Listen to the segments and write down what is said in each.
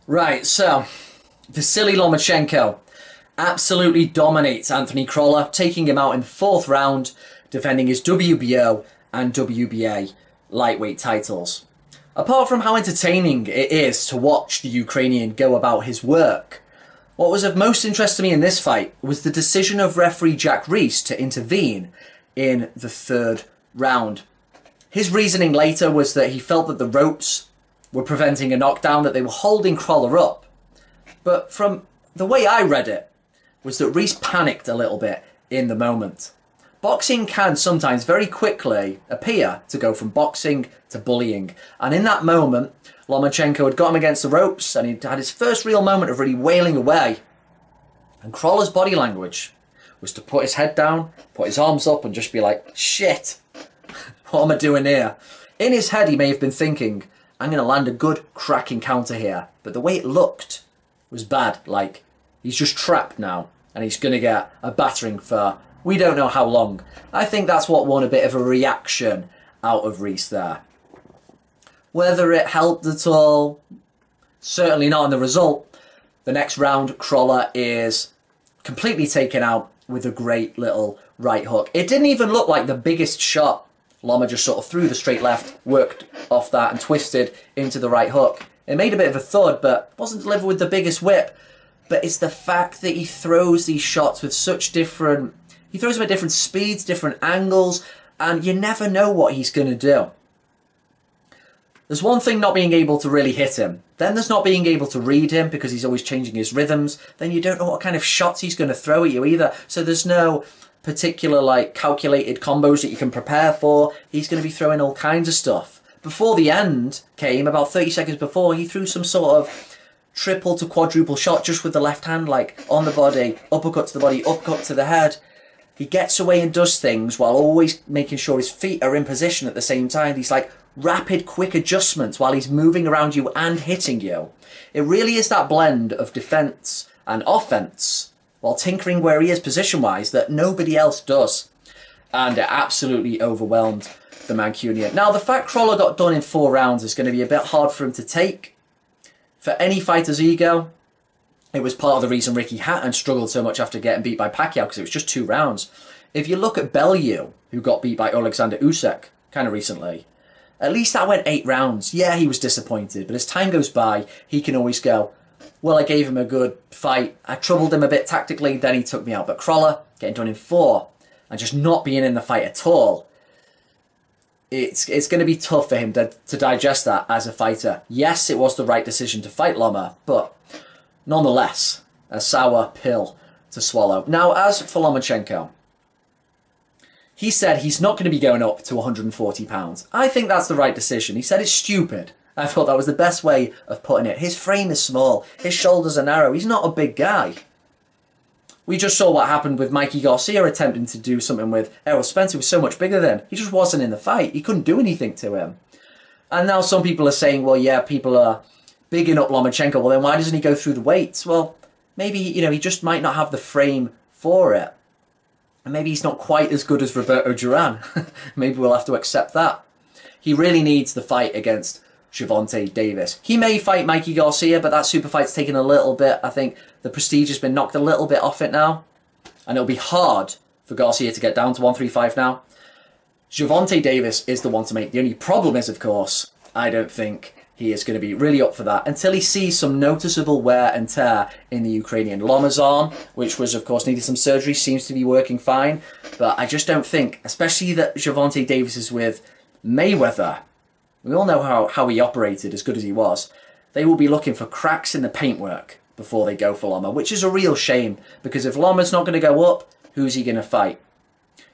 Right, so Vasyl Lomachenko absolutely dominates Anthony Crolla, taking him out in the fourth round, defending his WBO and WBA lightweight titles. Apart from how entertaining it is to watch the Ukrainian go about his work, what was of most interest to me in this fight was the decision of referee Jack Reese to intervene in the third round. His reasoning later was that he felt that the ropes were preventing a knockdown, that they were holding Crolla up. But from the way I read it, was that Reese panicked a little bit in the moment. Boxing can sometimes very quickly appear to go from boxing to bullying. And in that moment, Lomachenko had got him against the ropes and he'd had his first real moment of really wailing away. And Crolla's body language was to put his head down, put his arms up and just be like, shit, what am I doing here? In his head, he may have been thinking, I'm going to land a good cracking counter here. But the way it looked was bad. Like, he's just trapped now and he's going to get a battering for we don't know how long. I think that's what won a bit of a reaction out of Reese there. Whether it helped at all, certainly not in the result. The next round, Crolla is completely taken out with a great little right hook. It didn't even look like the biggest shot. Loma just sort of threw the straight left, worked off that and twisted into the right hook. It made a bit of a thud, but wasn't delivered with the biggest whip. But it's the fact that he throws these shots with such different... He throws them at different speeds, different angles, and you never know what he's going to do. There's one thing not being able to really hit him. Then there's not being able to read him because he's always changing his rhythms. Then you don't know what kind of shots he's going to throw at you either. So there's no particular like calculated combos that you can prepare for. He's going to be throwing all kinds of stuff. Before the end came, about 30 seconds before, he threw some sort of triple to quadruple shot just with the left hand, like on the body, uppercut to the body, uppercut to the head. He gets away and does things while always making sure his feet are in position at the same time. These like rapid, quick adjustments while he's moving around you and hitting you. It really is that blend of defense and offense while tinkering where he is position-wise that nobody else does. And it absolutely overwhelmed the Mancunian. Now, the fact Crolla got done in 4 rounds is going to be a bit hard for him to take. For any fighter's ego, it was part of the reason Ricky Hatton struggled so much after getting beat by Pacquiao, because it was just 2 rounds. If you look at Bellew, who got beat by Alexander Usyk kind of recently, at least that went 8 rounds. Yeah, he was disappointed, but as time goes by, he can always go, well, I gave him a good fight. I troubled him a bit tactically, then he took me out. But Crolla, getting done in 4, and just not being in the fight at all, it's going to be tough for him to digest that as a fighter. Yes, it was the right decision to fight Loma, but nonetheless, a sour pill to swallow. Now, as for Lomachenko, he said he's not going to be going up to 140 pounds. I think that's the right decision. He said it's stupid. I thought that was the best way of putting it. His frame is small. His shoulders are narrow. He's not a big guy. We just saw what happened with Mikey Garcia attempting to do something with Errol Spence, who was so much bigger than. He just wasn't in the fight. He couldn't do anything to him. And now some people are saying, well, yeah, people are bigging up Lomachenko. Well, then why doesn't he go through the weights? Well, maybe, he just might not have the frame for it. And maybe he's not quite as good as Roberto Duran. Maybe we'll have to accept that. He really needs the fight against Gervonta Davis. He may fight Mikey Garcia, but that super fight's taken a little bit. I think the prestige has been knocked a little bit off it now. And it'll be hard for Garcia to get down to 135 now. Gervonta Davis is the one to make. The only problem is, of course, I don't think he is going to be really up for that until he sees some noticeable wear and tear in the Ukrainian. Loma's arm, which was, of course, needed some surgery, seems to be working fine. But I just don't think, especially that Gervonta Davis is with Mayweather. We all know how he operated, as good as he was. They will be looking for cracks in the paintwork before they go for Loma, which is a real shame, because if Loma's not going to go up, who's he going to fight?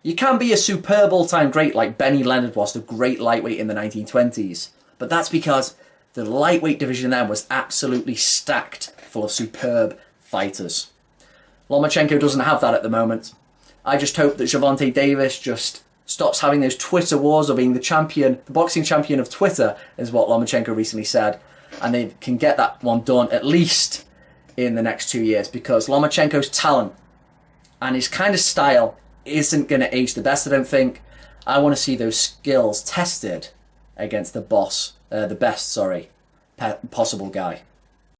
You can be a superb all-time great like Benny Leonard was, the great lightweight in the 1920s, but that's because the lightweight division then was absolutely stacked full of superb fighters. Lomachenko doesn't have that at the moment. I just hope that Gervonta Davis just stops having those Twitter wars or being the champion, the boxing champion of Twitter, is what Lomachenko recently said. And they can get that one done at least in the next 2 years, because Lomachenko's talent and his kind of style isn't going to age the best, I don't think. I want to see those skills tested against the best possible guy.